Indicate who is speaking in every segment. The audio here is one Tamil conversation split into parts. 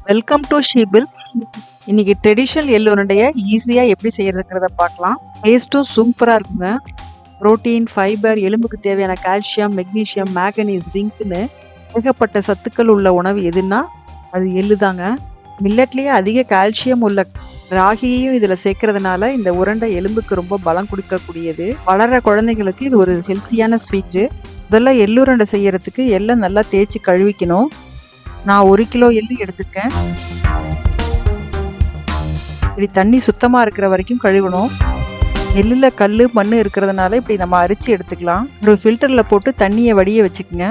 Speaker 1: Welcome to ஷீபிள்ஸ். இன்னைக்கு ட்ரெடிஷனல் எள் உருண்டையை ஈஸியாக எப்படி செய்யறதுங்கிறத பார்க்கலாம். டேஸ்ட்டும் சூப்பராக இருக்குங்க. புரோட்டீன், ஃபைபர், எலும்புக்கு தேவையான கால்சியம், மெக்னீஷியம், மேங்கனீஸ், ஜிங்க்னு ஏகப்பட்ட சத்துக்கள் உள்ள உணவு எதுன்னா அது எள்ளு தாங்க. மில்லட்லேயே அதிக கால்சியம் உள்ள ராகியையும் இதில் சேர்க்கறதுனால இந்த உருண்டை எலும்புக்கு ரொம்ப பலம் கொடுக்கக்கூடியது. வளர்கிற குழந்தைங்களுக்கு இது ஒரு ஹெல்த்தியான ஸ்வீட்டு. முதல்ல எள்ளுருண்டை செய்யறதுக்கு எள்ளை நல்லா தேய்ச்சி கழுவிக்கணும். நான் 1 கிலோ எள்ளு எடுத்துக்கேன். இப்படி தண்ணி சுத்தமாக இருக்கிற வரைக்கும் கழுவணும். எள்ளில் கல் மண் இருக்கிறதுனால இப்படி நம்ம அரிச்சு எடுத்துக்கலாம். ஒரு ஃபில்டரில் போட்டு தண்ணியை வடிய வச்சுக்கோங்க.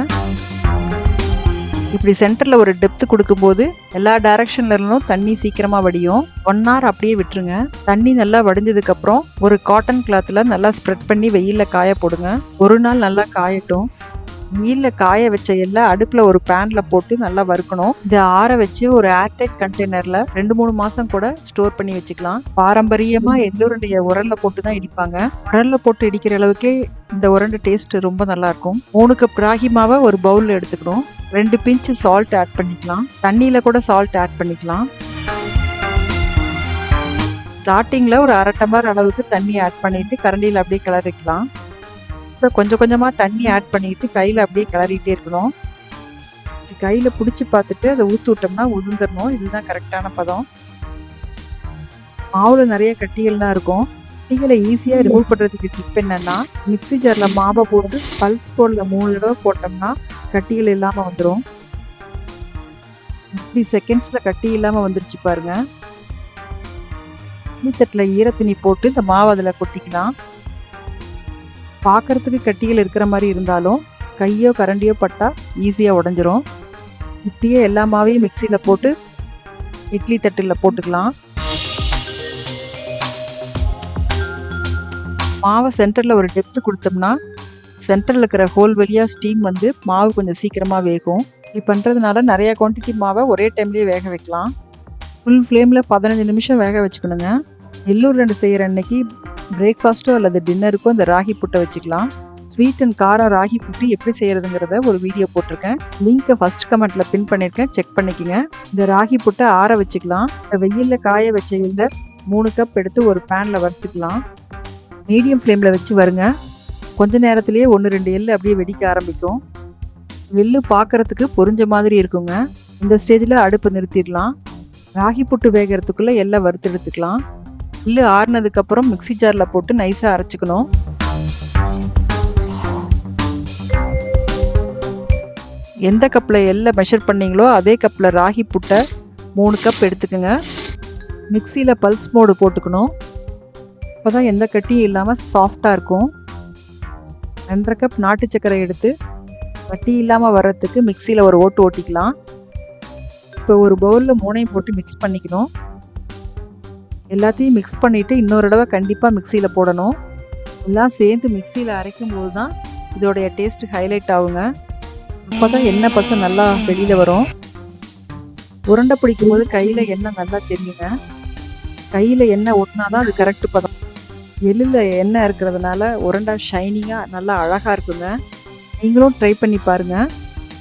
Speaker 1: இப்படி சென்டரில் ஒரு டெப்த்து கொடுக்கும்போது எல்லா டைரக்ஷன்ல இருந்தும் தண்ணி சீக்கிரமாக வடியும். 1 hour அப்படியே விட்டுருங்க. தண்ணி நல்லா வடிஞ்சதுக்கப்புறம் ஒரு காட்டன் கிளாத்தில் நல்லா ஸ்ப்ரெட் பண்ணி வெயிலில் காய போடுங்க. ஒரு நாள் நல்லா காயட்டும். வெயிலில் காய வச்ச எல்லாம் அடுப்பில் ஒரு பேனில் போட்டு நல்லா வறுக்கணும். இதை ஆற வச்சு ஒரு ஏர்டைட் கண்டெய்னரில் 2-3 மாதம் கூட ஸ்டோர் பண்ணி வச்சுக்கலாம். பாரம்பரியமாக எள்ளுருண்டைய உரலில் போட்டு தான் இடிப்பாங்க. உரலில் போட்டு இடிக்கிற அளவுக்கே இந்த உருண்டை டேஸ்ட் ரொம்ப நல்லாயிருக்கும். 3 கப் ராகி மாவை ஒரு பவுலில் எடுத்துக்கணும். 2 பிஞ்ச் சால்ட் ஆட் பண்ணிக்கலாம். தண்ணியில் கூட சால்ட் ஆட் பண்ணிக்கலாம். ஸ்டார்டிங்கில் ஒரு 1/2 டம்ளர் அளவுக்கு தண்ணி ஆட் பண்ணிவிட்டு கரண்டியில் அப்படியே கிளறிக்கலாம். கொஞ்சம் கொஞ்சமாக தண்ணி ஆட் பண்ணிட்டு கையில் அப்படியே கிளறிட்டே இருக்கணும். கையில் பிடிச்சி பார்த்துட்டு அதை ஊற்றி விட்டோம்னா உதிர்ந்துடணும். இதுதான் கரெக்டான பதம். மாவில் நிறைய கட்டிகள்லாம் இருக்கும். கட்டிகளை ஈஸியாக ரிமூவ் பண்ணுறதுக்கு டிப் என்னன்னா, மிக்ஸி ஜாரில் மாவை போட்டு பல்ஸ் போர்டில் 3 தடவை போட்டோம்னா கட்டிகள் இல்லாமல் வந்துடும். 50 செகண்ட்ஸில் கட்டி இல்லாமல் வந்துருச்சு பாருங்க. துணித்தட்டில் ஈரத்துணி போட்டு இந்த மாவை அதில் கொட்டிக்கலாம். பார்க்கறதுக்கு கட்டிகள் இருக்கிற மாதிரி இருந்தாலும் கையோ கரண்டியோ பட்டால் ஈஸியாக உடஞ்சிரும். இப்படியே எல்லா மாவையும் மிக்சியில் போட்டு இட்லி தட்டில் போட்டுக்கலாம். மாவை சென்டரில் ஒரு டெப்த்து கொடுத்தோம்னா சென்டரில் இருக்கிற ஹோல் வழியாக ஸ்டீம் வந்து மாவு கொஞ்சம் சீக்கிரமாக வேகும். இப்படி பண்ணுறதுனால நிறையா குவான்டிட்டி மாவை ஒரே டைம்லேயே வேக வைக்கலாம். ஃபுல் ஃப்ளேமில் 15 நிமிஷம் வேக வச்சுக்கணுங்க. எள்ளுருண்டை செய்கிற அன்னைக்கு பிரேக்ஃபாஸ்ட்டோ அல்லது டின்னருக்கோ இந்த ராகி புட்டை வச்சுக்கலாம். ஸ்வீட் அண்ட் காரம் ராகி புட்டு எப்படி செய்கிறதுங்கிறத ஒரு வீடியோ போட்டிருக்கேன். லிங்க்கை ஃபர்ஸ்ட் கமெண்ட்டில் பின் பண்ணியிருக்கேன், செக் பண்ணிக்கோங்க. இந்த ராகி புட்டை ஆற வச்சுக்கலாம். வெயிலில் காய வச்ச எள்ளை 3 கப் எடுத்து ஒரு பேனில் வறுத்துக்கலாம். மீடியம் ஃப்ளேமில் வச்சு வருங்க. கொஞ்ச நேரத்துலேயே 1-2 எள்ளு அப்படியே வெடிக்க ஆரம்பிக்கும். எள்ளு பார்க்குறதுக்கு பொரிஞ்ச மாதிரி இருக்குங்க. இந்த ஸ்டேஜில் அடுப்பை நிறுத்திடலாம். ராகி புட்டு வேகிறதுக்குள்ளே எள்ளை வறுத்து எடுத்துக்கலாம். எள்ளு ஆறுனதுக்கப்புறம் மிக்ஸி ஜாரில் போட்டு நைஸாக அரைச்சிக்கணும். எந்த கப்பில் எள்ளை மெஷர் பண்ணிங்களோ அதே கப்பில் ராகி புட்டை 3 கப் எடுத்துக்கோங்க. மிக்சியில் பல்ஸ் மோடு போட்டுக்கணும். அப்போ தான் எந்த கட்டியும் இல்லாமல் சாஃப்டாக இருக்கும். 2.5 கப் நாட்டு சர்க்கரை எடுத்து கட்டி இல்லாமல் வர்றதுக்கு மிக்சியில் ஒரு ஓட்டு ஓட்டிக்கலாம். இப்போ ஒரு பவுலில் 3ஐயும் போட்டு மிக்ஸ் பண்ணிக்கணும். எல்லாத்தையும் மிக்ஸ் பண்ணிவிட்டு இன்னொரு தடவை கண்டிப்பாக மிக்சியில் போடணும். எல்லாம் சேர்ந்து மிக்சியில் அரைக்கும் போது தான் இதோடைய டேஸ்ட் ஹைலைட் ஆகுங்க. அப்போ தான் எண்ணெய் பசம் நல்லா வெளியில் வரும். உருண்டை பிடிக்கும் போது கையில் எண்ணெய் நல்லா தெரியுங்க. கையில் எண்ணெய் ஒட்டினா தான் அது கரெக்டு பதம். எள்ளில் எண்ணெய் இருக்கிறதுனால உருண்டை ஷைனிங்காக நல்லா அழகாக இருக்குங்க. நீங்களும் ட்ரை பண்ணி பாருங்கள்.